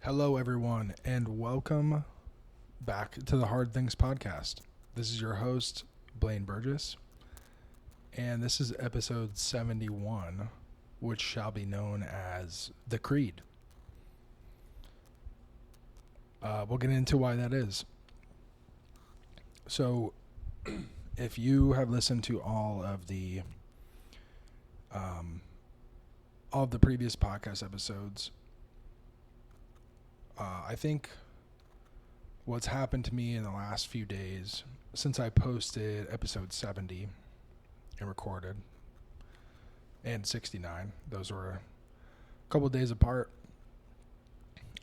Hello, everyone, and welcome back to the Hard Things Podcast. This is your host, Blaine Burgess, and this is episode 71, which shall be known as The Creed. We'll get into why that is. So, if you have listened to all of the previous podcast episodes, I think what's happened to me in the last few days since I posted episode 70 and recorded, and 69, those were a couple days apart.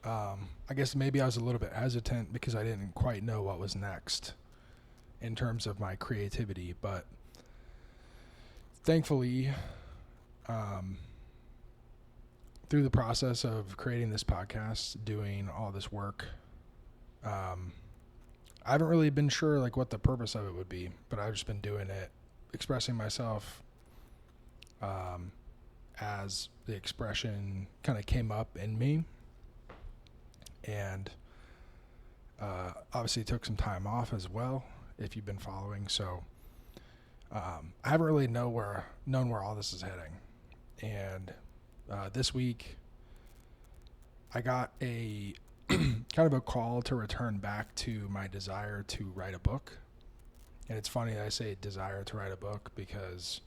I guess maybe I was a little bit hesitant because I didn't quite know what was next in terms of my creativity, but thankfully, through the process of creating this podcast, doing all this work, I haven't really been sure like what the purpose of it would be, but I've just been doing it, expressing myself as the expression kind of came up in me. And obviously took some time off as well, if you've been following. So I haven't really known where all this is heading. And this week, I got a kind of a call to return back to my desire to write a book. And it's funny that I say desire to write a book because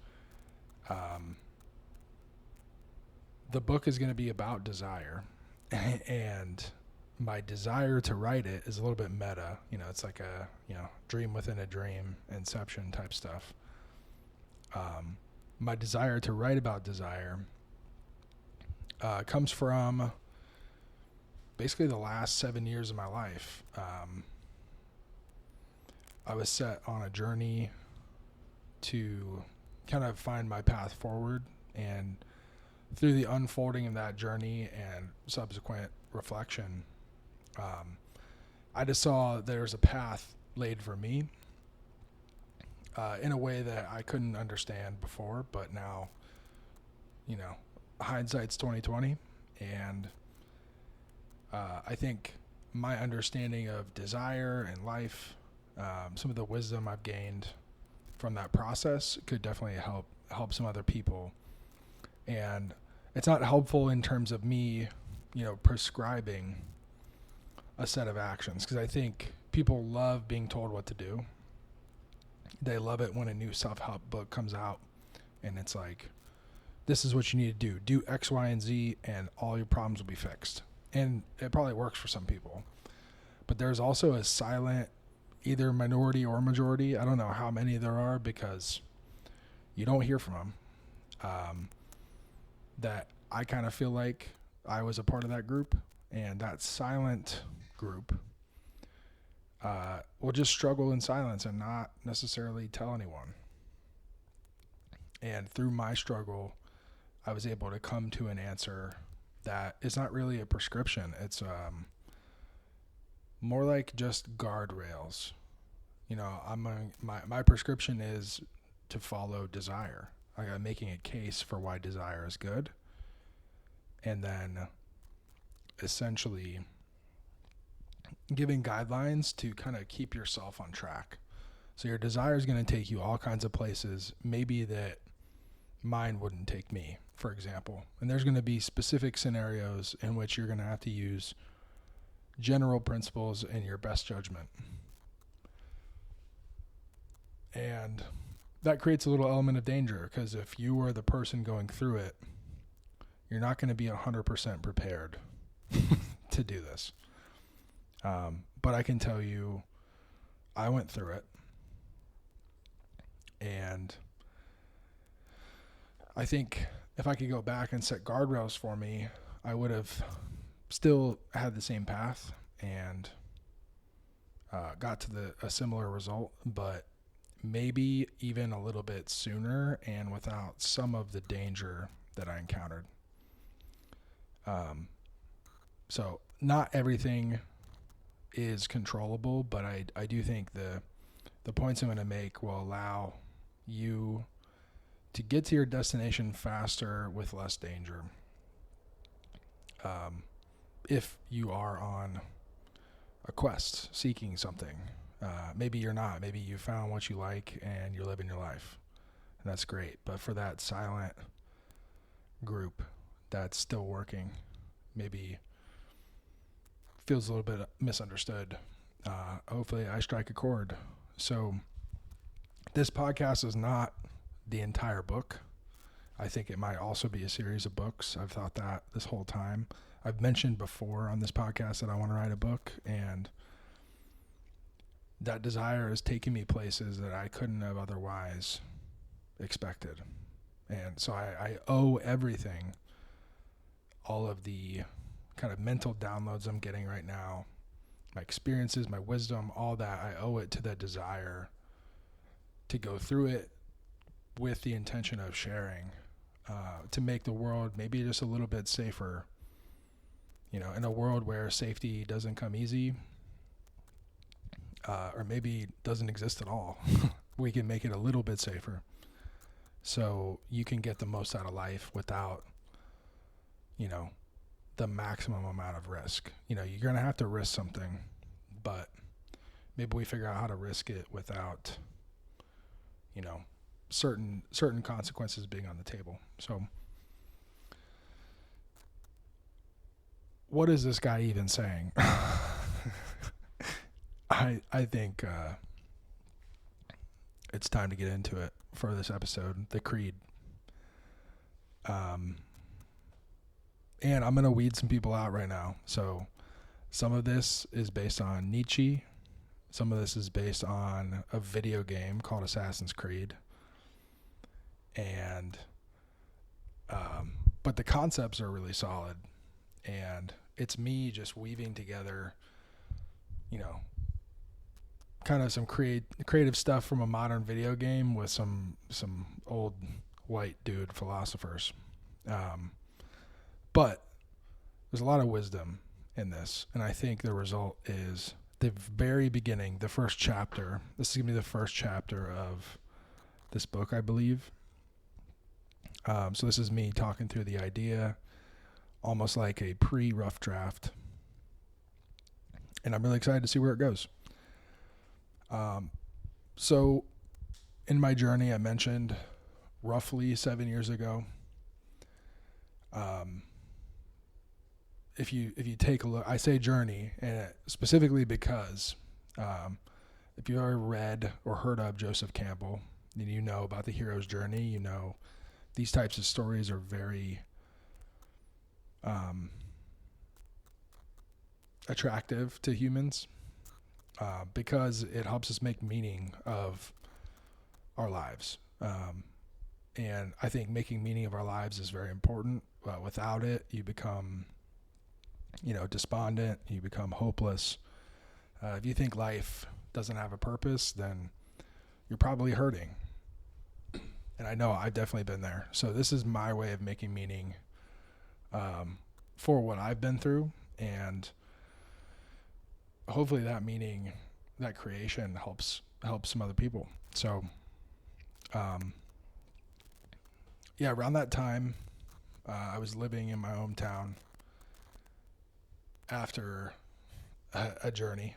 the book is going to be about desire. And my desire to write it is a little bit meta. You know, it's like a, dream within a dream, Inception type stuff. My desire to write about desire comes from basically the last 7 years of my life. I was set on a journey to kind of find my path forward, and through the unfolding of that journey and subsequent reflection, I just saw there's a path laid for me in a way that I couldn't understand before, but now, hindsight's 2020, and I think my understanding of desire and life, some of the wisdom I've gained from that process could definitely help some other people. And it's not helpful in terms of me, prescribing a set of actions, because I think people love being told what to do. They love it when a new self-help book comes out and it's like, this is what you need to do X, Y, and Z, and all your problems will be fixed. And it probably works for some people, but there's also a silent, either minority or majority, I don't know how many there are because you don't hear from them, that I kind of feel like I was a part of that group, and that silent group will just struggle in silence and not necessarily tell anyone. And through my struggle, I was able to come to an answer that is not really a prescription. It's more like just guardrails. My prescription is to follow desire. Like, I'm making a case for why desire is good, and then essentially giving guidelines to kind of keep yourself on track. So your desire is going to take you all kinds of places, maybe that mine wouldn't take me, for example. And there's going to be specific scenarios in which you're going to have to use general principles and your best judgment. And that creates a little element of danger, because if you are the person going through it, you're not going to be 100% prepared to do this. But I can tell you, I went through it, and I think if I could go back and set guardrails for me, I would have still had the same path and got to a similar result, but maybe even a little bit sooner and without some of the danger that I encountered. So not everything is controllable, but I do think the points I'm going to make will allow you to get to your destination faster with less danger. if you are on a quest seeking something. Maybe you're not. Maybe you found what you like and you're living your life. And that's great. But for that silent group that's still working, maybe feels a little bit misunderstood. Hopefully I strike a chord. So this podcast is not the entire book. I think it might also be a series of books. I've thought that this whole time. I've mentioned before on this podcast that I want to write a book, and that desire has taken me places that I couldn't have otherwise expected. And so I owe everything, all of the kind of mental downloads I'm getting right now, my experiences, my wisdom, all that, I owe it to the desire to go through it with the intention of sharing, to make the world maybe just a little bit safer. You know, in a world where safety doesn't come easy, or maybe doesn't exist at all, we can make it a little bit safer. So you can get the most out of life without, you know, the maximum amount of risk. You know, you're going to have to risk something, but maybe we figure out how to risk it without, you know, certain consequences being on the table. So what is this guy even saying? I think it's time to get into it for this episode, the Creed. And I'm going to weed some people out right now. So some of this is based on Nietzsche. Some of this is based on a video game called Assassin's Creed. And, but the concepts are really solid. And it's me just weaving together, you know, kind of some creative stuff from a modern video game with some old white dude philosophers. But there's a lot of wisdom in this, and I think the result is the very beginning, the first chapter. This is going to be the first chapter of this book, I believe. So this is me talking through the idea, almost like a pre-rough draft. And I'm really excited to see where it goes. So in my journey, I mentioned roughly 7 years ago, if you take a look, I say journey, and specifically because if you've ever read or heard of Joseph Campbell, then you know about the hero's journey. You know these types of stories are very attractive to humans because it helps us make meaning of our lives. And I think making meaning of our lives is very important. Without it, you become, you know, despondent. You become hopeless. If you think life doesn't have a purpose, then you're probably hurting. And I know I've definitely been there. So this is my way of making meaning for what I've been through. And hopefully that meaning, that creation helps some other people. So, yeah, around that time, I was living in my hometown after a journey.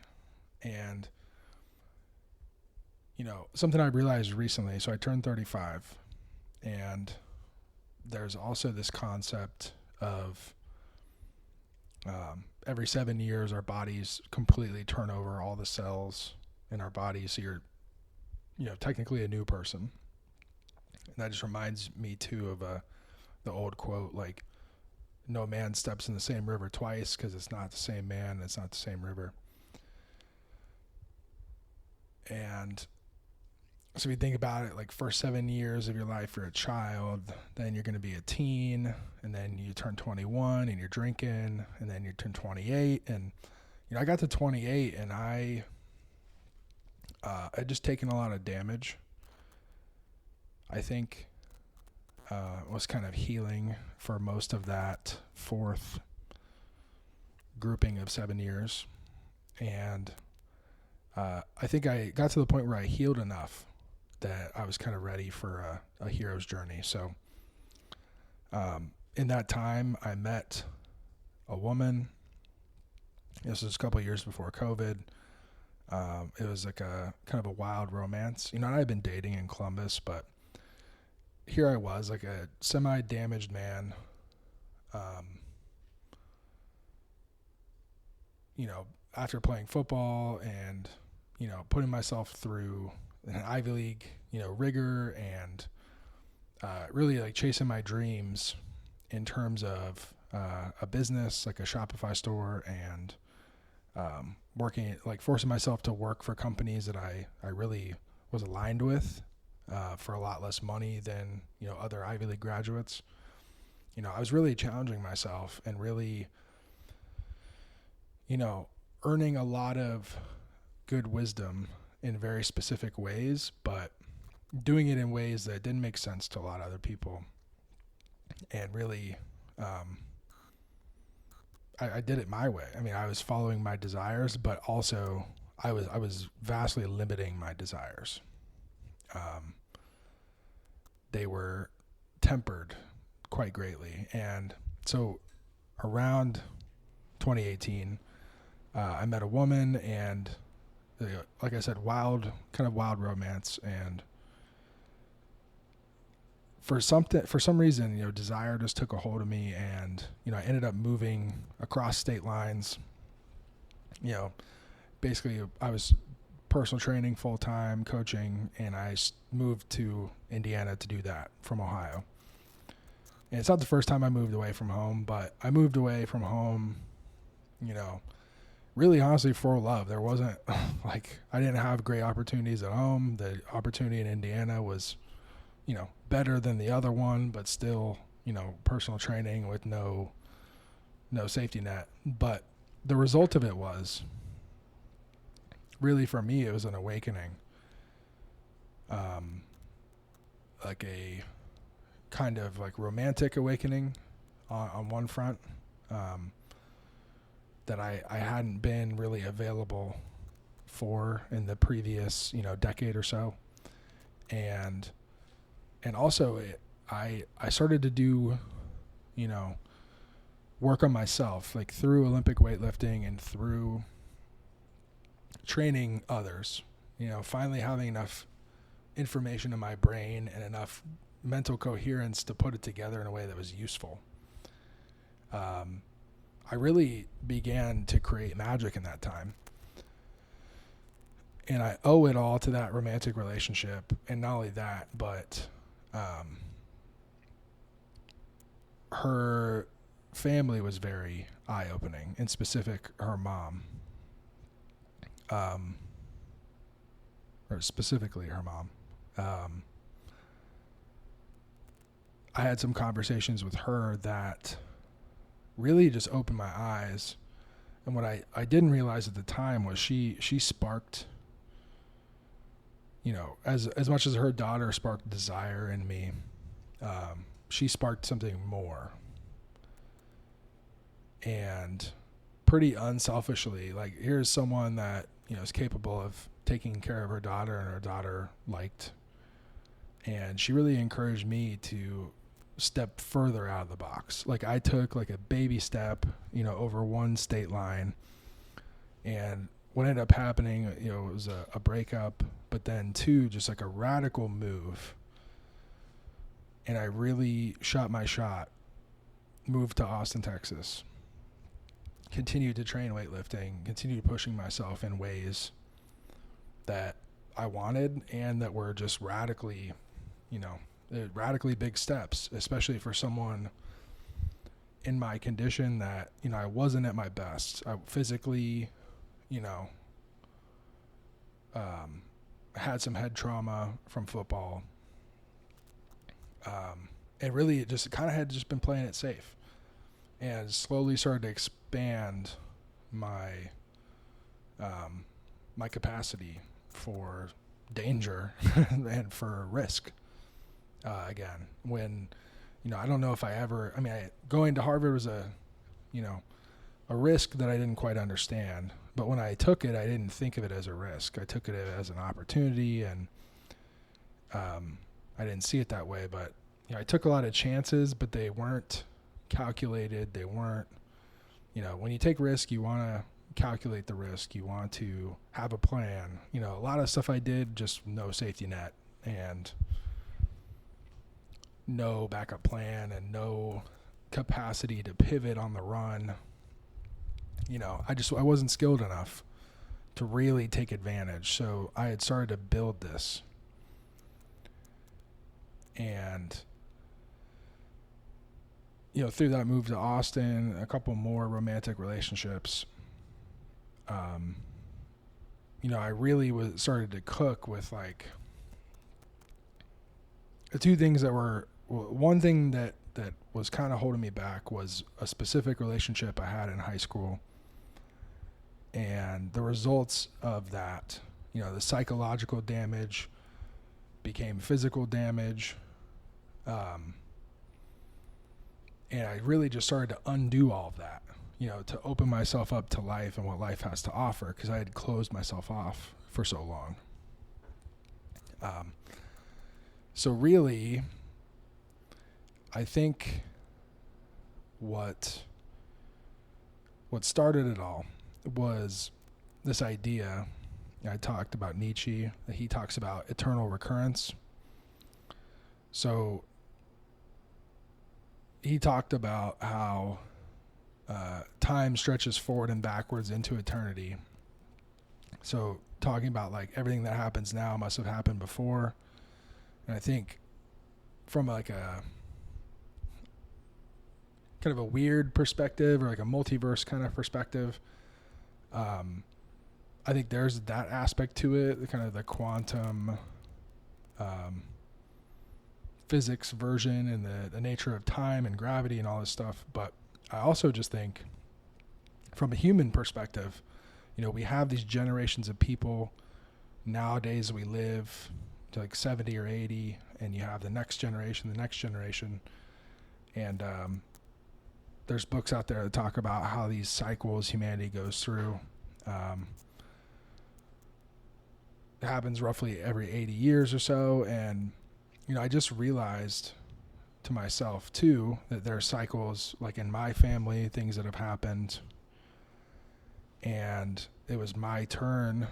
And, you know, something I realized recently, so I turned 35, and there's also this concept of every 7 years our bodies completely turn over all the cells in our bodies, so you're, you know, technically a new person. And that just reminds me too of the old quote, like, no man steps in the same river twice, because it's not the same man, it's not the same river. And so if you think about it, like, first 7 years of your life, you're a child, then you're going to be a teen, and then you turn 21 and you're drinking, and then you turn 28. And, you know, I got to 28 and I just taken a lot of damage. I think was kind of healing for most of that fourth grouping of 7 years. And I think I got to the point where I healed enough that I was kind of ready for a hero's journey. So in that time, I met a woman This was a couple of years before COVID. It was like a kind of a wild romance. And I had been dating in Columbus, but here I was, like a semi-damaged man, um, after playing football and, putting myself through an Ivy League, rigor and really like chasing my dreams in terms of a business, like a Shopify store, and working, like forcing myself to work for companies that I really was aligned with for a lot less money than, other Ivy League graduates. I was really challenging myself and really, earning a lot of good wisdom in very specific ways, but doing it in ways that didn't make sense to a lot of other people. And really, I did it my way. I mean, I was following my desires, but also I was vastly limiting my desires. They were tempered quite greatly. And so around 2018, I met a woman, and like I said, kind of wild romance. And for some reason, desire just took a hold of me, and, I ended up moving across state lines. Basically I was personal training full time, coaching, and I moved to Indiana to do that from Ohio. And it's not the first time I moved away from home, but I moved away from home, really honestly for love. There wasn't like, I didn't have great opportunities at home. The opportunity in Indiana was, better than the other one, but still, personal training with no safety net. But the result of it was, really for me, it was an awakening. Like a kind of like romantic awakening on one front, that I hadn't been really available for in the previous, decade or so. And also I started to do, work on myself, like through Olympic weightlifting and through training others, finally having enough information in my brain and enough mental coherence to put it together in a way that was useful. I really began to create magic in that time. And I owe it all to that romantic relationship. And not only that, but her family was very eye-opening, in specific her mom. Or specifically her mom. I had some conversations with her that really just opened my eyes. And what I didn't realize at the time was she sparked, as much as her daughter sparked desire in me, she sparked something more. And pretty unselfishly, like, here's someone that, is capable of taking care of her daughter, and her daughter liked. And she really encouraged me to step further out of the box. Like, I took like a baby step, over one state line. And what ended up happening, it was a breakup, but then two, just like a radical move. And I really shot my shot, moved to Austin, Texas, continued to train weightlifting, continued pushing myself in ways that I wanted and that were just radically big steps, especially for someone in my condition that, I wasn't at my best. I physically, had some head trauma from football. And really it just kind of had just been playing it safe, and slowly started to expand my, my capacity for danger and for risk. Again, when, I don't know if going to Harvard was a risk that I didn't quite understand, but when I took it, I didn't think of it as a risk. I took it as an opportunity, and, I didn't see it that way, but, I took a lot of chances, but they weren't calculated. They weren't, when you take risk, you want to calculate the risk. You want to have a plan. You know, a lot of stuff I did, just no safety net and no backup plan and no capacity to pivot on the run. You know, I wasn't skilled enough to really take advantage. So I had started to build this. And, you know, through that move to Austin, a couple more romantic relationships, you know, I really started to cook with like the two things that were, one thing that was kind of holding me back was a specific relationship I had in high school. And the results of that, you know, the psychological damage became physical damage. And I really just started to undo all of that, you know, to open myself up to life and what life has to offer, because I had closed myself off for so long. So really, I think what started it all was this idea. I talked about Nietzsche. He talks about eternal recurrence. So he talked about how time stretches forward and backwards into eternity. So talking about like everything that happens now must have happened before. And I think from like a kind of a weird perspective, or like a multiverse kind of perspective, I think there's that aspect to it, kind of the quantum physics version and the nature of time and gravity and all this stuff. But I also just think from a human perspective, you know, we have these generations of people. Nowadays we live to like 70 or 80, and you have the next generation. And there's books out there that talk about how these cycles humanity goes through. It happens roughly every 80 years or so. And, you know, I just realized to myself too that there are cycles, like in my family, things that have happened, and it was my turn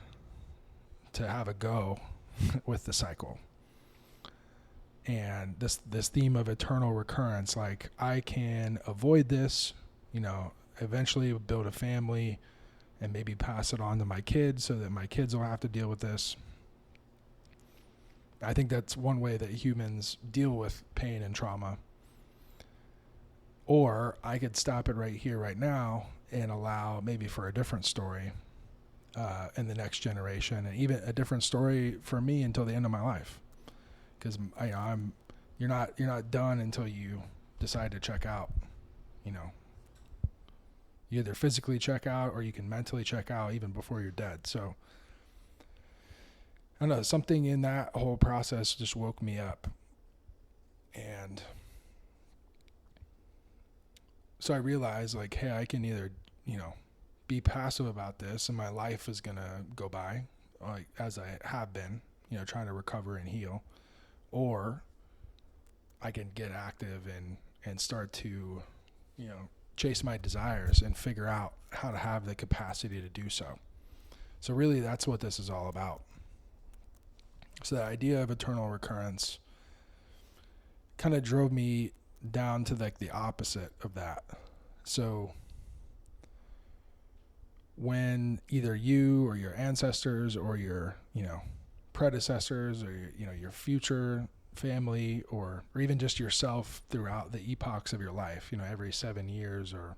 to have a go with the cycle. And this theme of eternal recurrence, like I can avoid this, you know, eventually build a family and maybe pass it on to my kids so that my kids will have to deal with this. I think that's one way that humans deal with pain and trauma. Or I could stop it right here, right now, and allow maybe for a different story in the next generation, and even a different story for me until the end of my life. Because you're not done until you decide to check out. You know, you either physically check out or you can mentally check out even before you're dead. So I don't know, something in that whole process just woke me up. And so I realized, like, hey, I can either, you know, be passive about this and my life is going to go by, like as I have been, you know, trying to recover and heal, or I can get active and start to, you know, chase my desires and figure out how to have the capacity to do so. So really that's what this is all about. So the idea of eternal recurrence kind of drove me down to like the opposite of that. So when either you or your ancestors or your, you know, predecessors or your, you know, your future family or even just yourself throughout the epochs of your life, you know, every 7 years or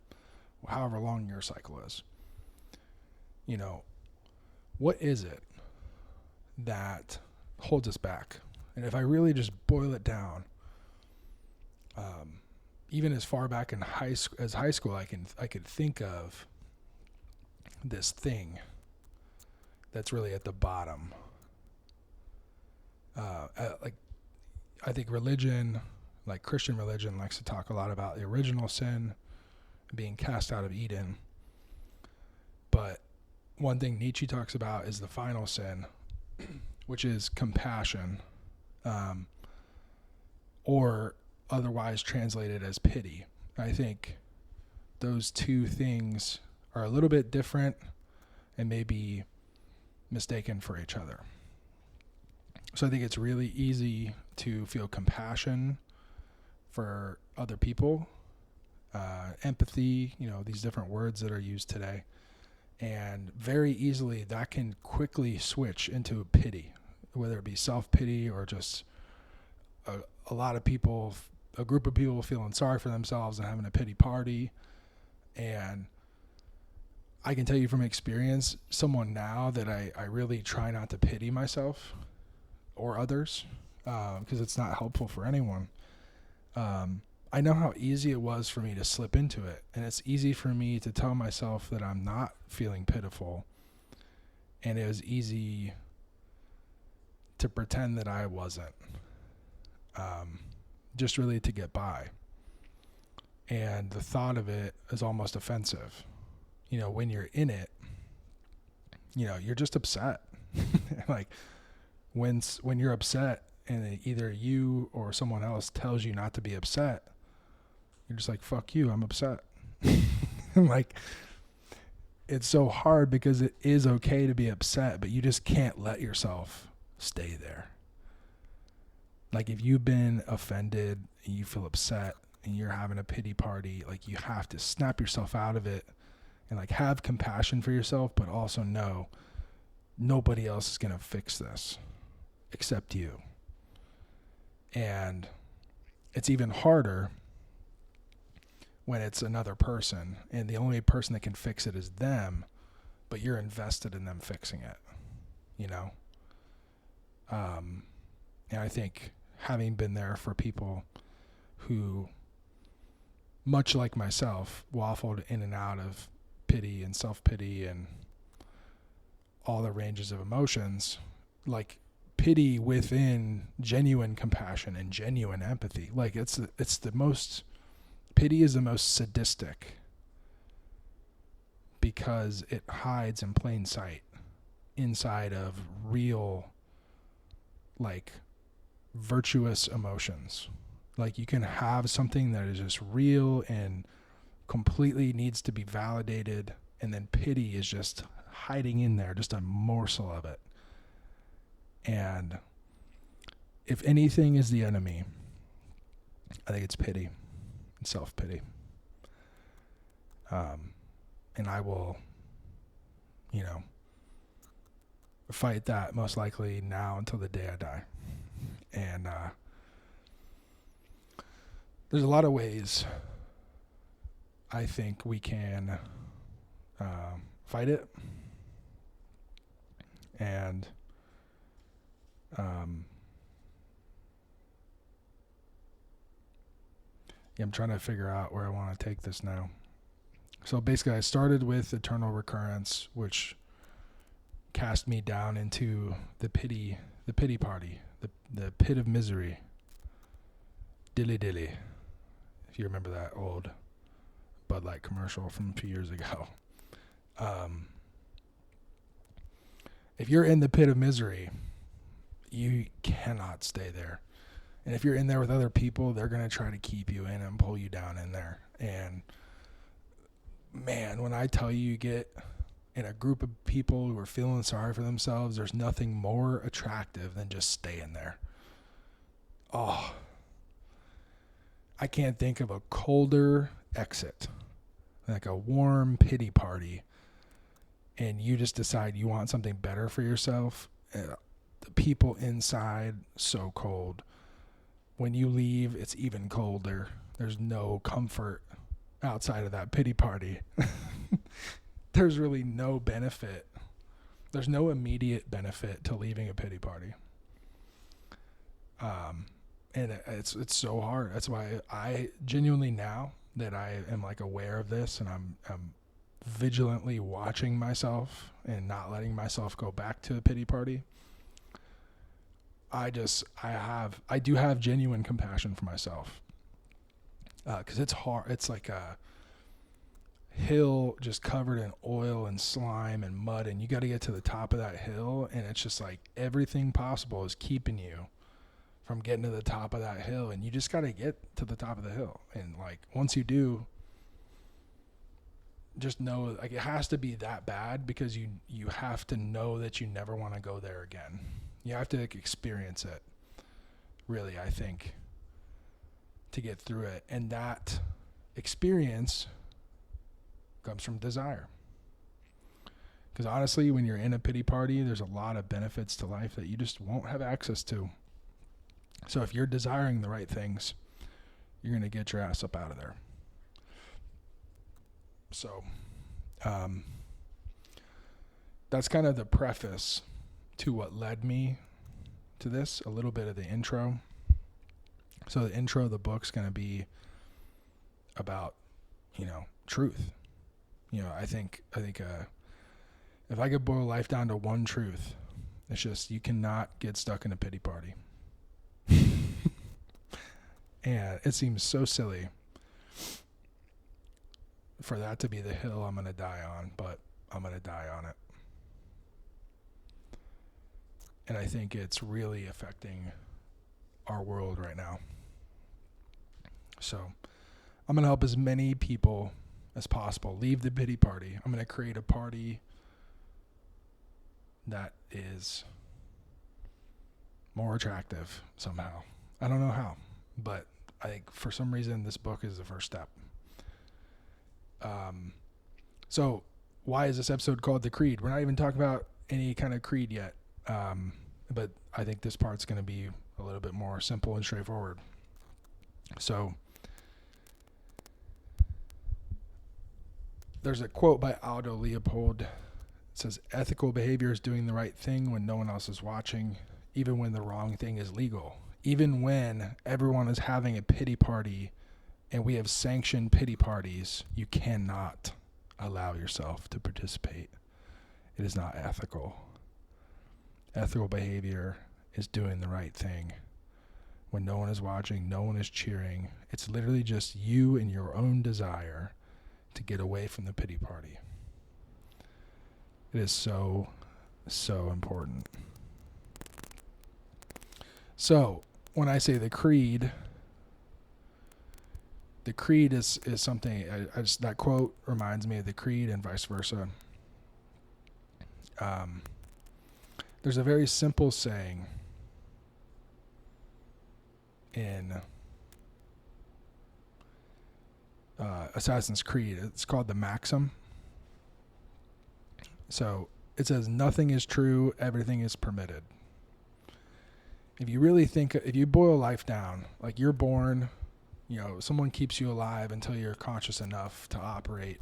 however long your cycle is, you know, what is it that holds us back? And if I really just boil it down, even as far back in high school, I could think of this thing that's really at the bottom. Like I think religion, like Christian religion, likes to talk a lot about the original sin being cast out of Eden. But one thing Nietzsche talks about is the final sin, which is compassion, or otherwise translated as pity. I think those two things are a little bit different and maybe mistaken for each other. So I think it's really easy to feel compassion for other people, empathy, these different words that are used today. And very easily that can quickly switch into pity, whether it be self-pity or just a lot of people, a group of people feeling sorry for themselves and having a pity party. And I can tell you from experience, someone now that I really try not to pity myself or others, because it's not helpful for anyone. I know how easy it was for me to slip into it, and it's easy for me to tell myself that I'm not feeling pitiful, and it was easy to pretend that I wasn't, just really to get by. And the thought of it is almost offensive. When you're in it, you're just upset. Like when you're upset and either you or someone else tells you not to be upset, you're just like, fuck you, I'm upset. Like, it's so hard because it is okay to be upset, but you just can't let yourself stay there. Like, if you've been offended and you feel upset and you're having a pity party, like, you have to snap yourself out of it and like have compassion for yourself, but also know nobody else is going to fix this except you. And it's even harder when it's another person and the only person that can fix it is them, but you're invested in them fixing it, And I think having been there for people who, much like myself, waffled in and out of pity and self-pity and all the ranges of emotions, like pity within genuine compassion and genuine empathy. Like pity is the most sadistic because it hides in plain sight inside of real, like, virtuous emotions. Like, you can have something that is just real and completely needs to be validated, and then pity is just hiding in there, just a morsel of it. And if anything is the enemy, I think it's pity and self-pity. And I will, fight that most likely now until the day I die. And there's a lot of ways I think we can fight it. And I'm trying to figure out where I want to take this now. So basically I started with eternal recurrence, which cast me down into the pity party, the pit of misery. Dilly dilly. If you remember that old Bud Light commercial from a few years ago. If you're in the pit of misery, you cannot stay there. And if you're in there with other people, they're going to try to keep you in and pull you down in there. And man, when I tell you get in a group of people who are feeling sorry for themselves, there's nothing more attractive than just staying there. Oh, I can't think of a colder exit, like a warm pity party, and you just decide you want something better for yourself. The people inside, so cold. When you leave, it's even colder. There's no comfort outside of that pity party. There's really no benefit. There's no immediate benefit to leaving a pity party. And it's so hard. That's why I genuinely, now that I am like aware of this and I'm vigilantly watching myself and not letting myself go back to a pity party, I do have genuine compassion for myself. 'Cause it's hard. It's like a hill just covered in oil and slime and mud, and you got to get to the top of that hill, and it's just like everything possible is keeping you from getting to the top of that hill, and you just got to get to the top of the hill. And like once you do, just know, like, it has to be that bad, because you have to know that you never want to go there again. You have to, like, experience it, really, I think, to get through it. And that experience comes from desire. Because honestly, when you're in a pity party, there's a lot of benefits to life that you just won't have access to. So if you're desiring the right things, you're going to get your ass up out of there. So that's kind of the preface to what led me to this, a little bit of the intro. So the intro of the book's going to be about, truth. I think if I could boil life down to one truth, it's just, you cannot get stuck in a pity party. And it seems so silly for that to be the hill I'm going to die on, but I'm going to die on it. And I think it's really affecting our world right now. So I'm going to help as many people as possible leave the pity party. I'm going to create a party that is more attractive somehow. I don't know how, but I think for some reason this book is the first step. So why is this episode called The Creed? We're not even talking about any kind of creed yet. But I think this part's going to be a little bit more simple and straightforward. So there's a quote by Aldo Leopold. It says, "Ethical behavior is doing the right thing when no one else is watching, even when the wrong thing is legal. Even when everyone is having a pity party and we have sanctioned pity parties, you cannot allow yourself to participate. It is not ethical. Ethical behavior is doing the right thing when no one is watching, no one is cheering. It's literally just you and your own desire to get away from the pity party." It is so, so important. So when I say the creed is something, I just, that quote reminds me of the creed and vice versa. There's a very simple saying in Assassin's Creed. It's called the Maxim. So it says, "Nothing is true, everything is permitted." If you really think, if you boil life down, like, you're born, someone keeps you alive until you're conscious enough to operate.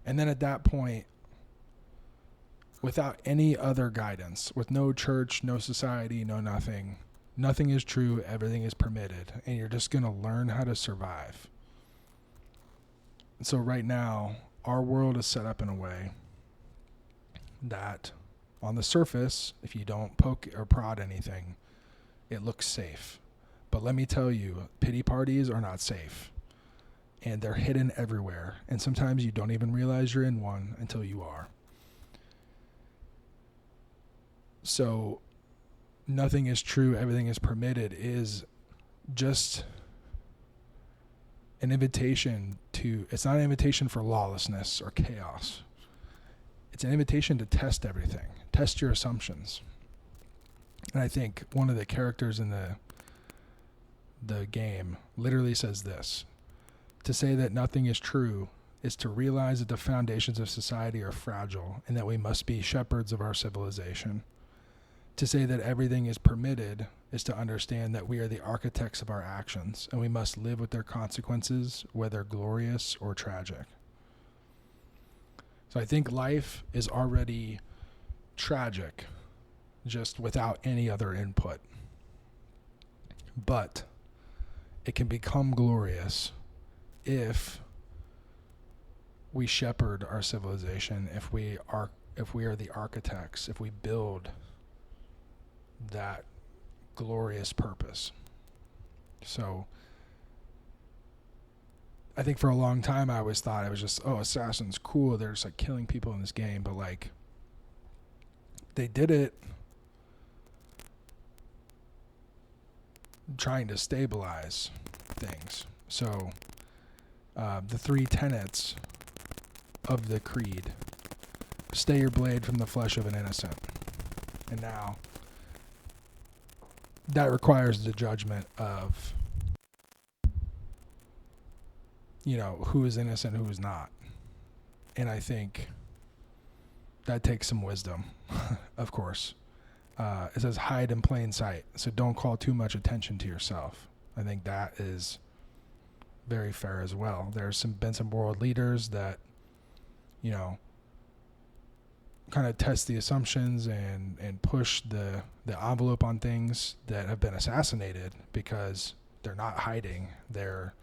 And then at that point, without any other guidance, with no church, no society, no nothing, nothing is true, everything is permitted, and you're just going to learn how to survive. So right now, our world is set up in a way that on the surface, if you don't poke or prod anything, it looks safe. But let me tell you, pity parties are not safe. And they're hidden everywhere. And sometimes you don't even realize you're in one until you are. So nothing is true, everything is permitted is just an invitation to, it's not an invitation for lawlessness or chaos. It's an invitation to test everything, test your assumptions. And I think one of the characters in the game literally says this: to say that nothing is true is to realize that the foundations of society are fragile and that we must be shepherds of our civilization. To say that everything is permitted is to understand that we are the architects of our actions and we must live with their consequences, whether glorious or tragic. So I think life is already tragic, just without any other input. But it can become glorious if we shepherd our civilization, if we are the architects, if we build that glorious purpose. So I think for a long time I always thought it was just, assassins, cool, they're just like killing people in this game, but like they did it trying to stabilize things. So the three tenets of the creed, stay your blade from the flesh of an innocent. And now, that requires the judgment of, who is innocent, who is not. And I think that takes some wisdom, of course. It says hide in plain sight, so don't call too much attention to yourself. I think that is very fair as well. There's been some world leaders that, kind of test the assumptions and push the envelope on things that have been assassinated because they're not hiding. They're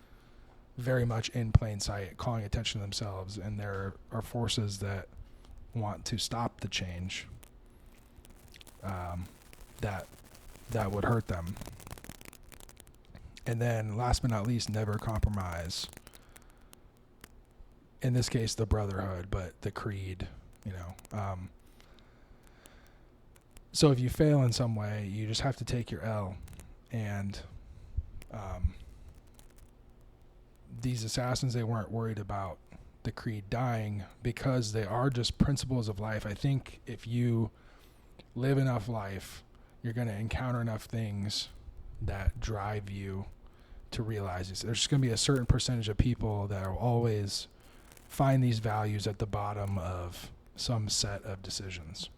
very much in plain sight, calling attention to themselves, and there are forces that want to stop the change that would hurt them. And then last but not least, never compromise. In this case, the brotherhood, but the creed, so if you fail in some way, you just have to take your L. And these assassins, they weren't worried about the creed dying because they are just principles of life. I think if you live enough life, you're going to encounter enough things that drive you to realize this. There's just going to be a certain percentage of people that will always find these values at the bottom of some set of decisions,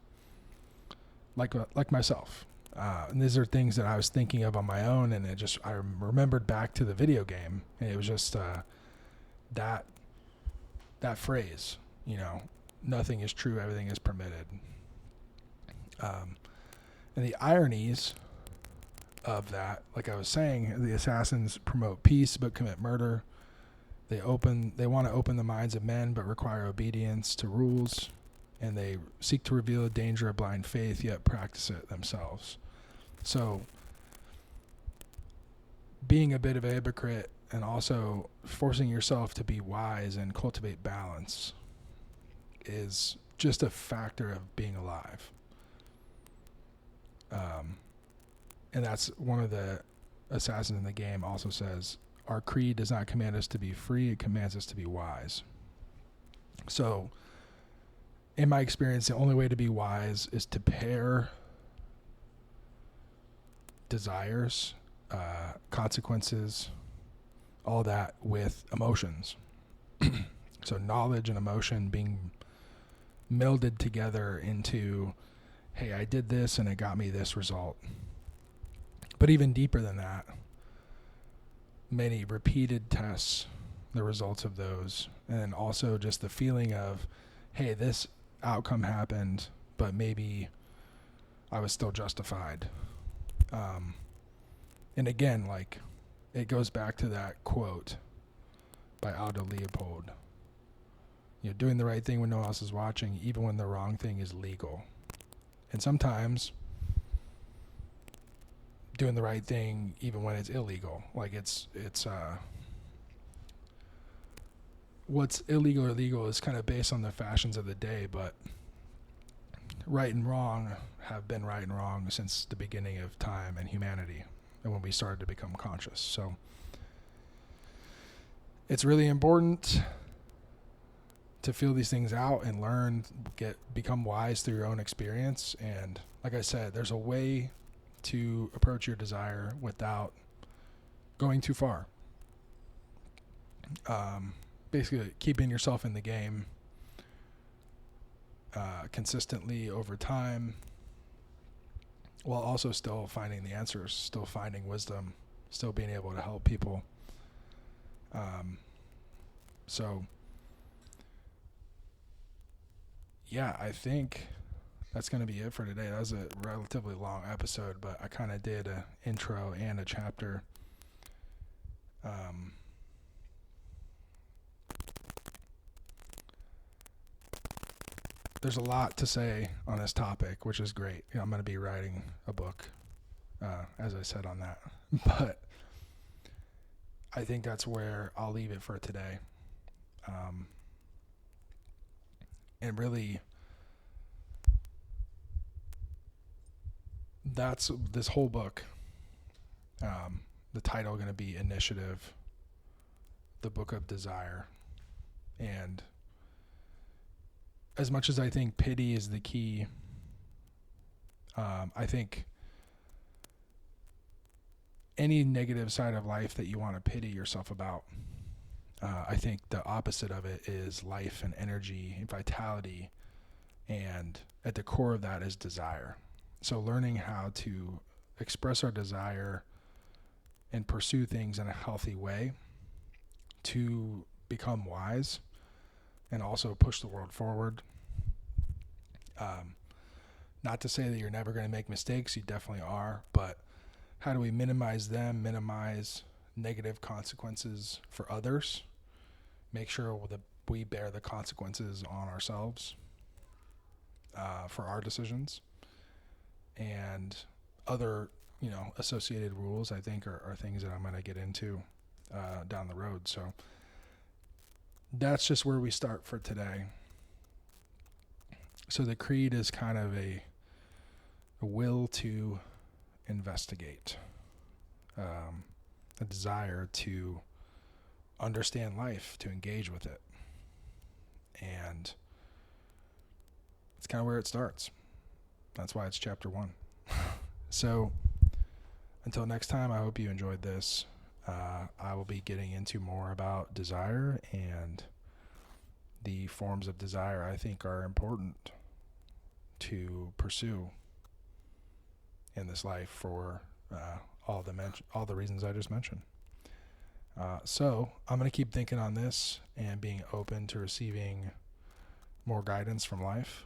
like myself. And these are things that I was thinking of on my own, and I remembered back to the video game, and it was just that phrase, nothing is true, everything is permitted. And the ironies of that, like I was saying, the assassins promote peace but commit murder. They want to open the minds of men but require obedience to rules, and they seek to reveal the danger of blind faith yet practice it themselves. So being a bit of a hypocrite and also forcing yourself to be wise and cultivate balance is just a factor of being alive. And that's one of the assassins in the game also says, our creed does not command us to be free, it commands us to be wise. So in my experience, the only way to be wise is to pair desires, consequences, all that with emotions. So knowledge and emotion being melded together into, hey, I did this and it got me this result. But even deeper than that, many repeated tests, the results of those, and then also just the feeling of, hey, this outcome happened, but maybe I was still justified. And again, like, it goes back to that quote by Aldo Leopold. Doing the right thing when no one else is watching, even when the wrong thing is legal. And sometimes doing the right thing even when it's illegal. Like it's what's illegal or legal is kind of based on the fashions of the day, but right and wrong have been right and wrong since the beginning of time and humanity, and when we started to become conscious. So it's really important to feel these things out and learn, become wise through your own experience. And like I said, there's a way to approach your desire without going too far. Basically keeping yourself in the game consistently over time, while also still finding the answers, still finding wisdom, still being able to help people. So yeah, I think that's going to be it for today. That was a relatively long episode, but I kind of did an intro and a chapter. There's a lot to say on this topic, which is great. I'm going to be writing a book, as I said on that. But I think that's where I'll leave it for today. And really, that's this whole book. The title going to be Initiative, the Book of Desire. And as much as I think pity is the key, I think any negative side of life that you want to pity yourself about, I think the opposite of it is life and energy and vitality, and at the core of that is desire. So learning how to express our desire and pursue things in a healthy way to become wise and also push the world forward. Not to say that you're never going to make mistakes, you definitely are, but how do we minimize them, minimize negative consequences for others, make sure that we bear the consequences on ourselves for our decisions, and other, associated rules, I think, are things that I'm going to get into down the road. So that's just where we start for today. So the creed is kind of a will to investigate, a desire to understand life, to engage with it. And it's kind of where it starts. That's why it's chapter 1. So until next time, I hope you enjoyed this. I will be getting into more about desire and the forms of desire I think are important to pursue in this life for all the reasons I just mentioned. So I'm going to keep thinking on this and being open to receiving more guidance from life.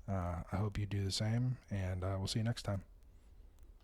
I hope you do the same, and we'll see you next time.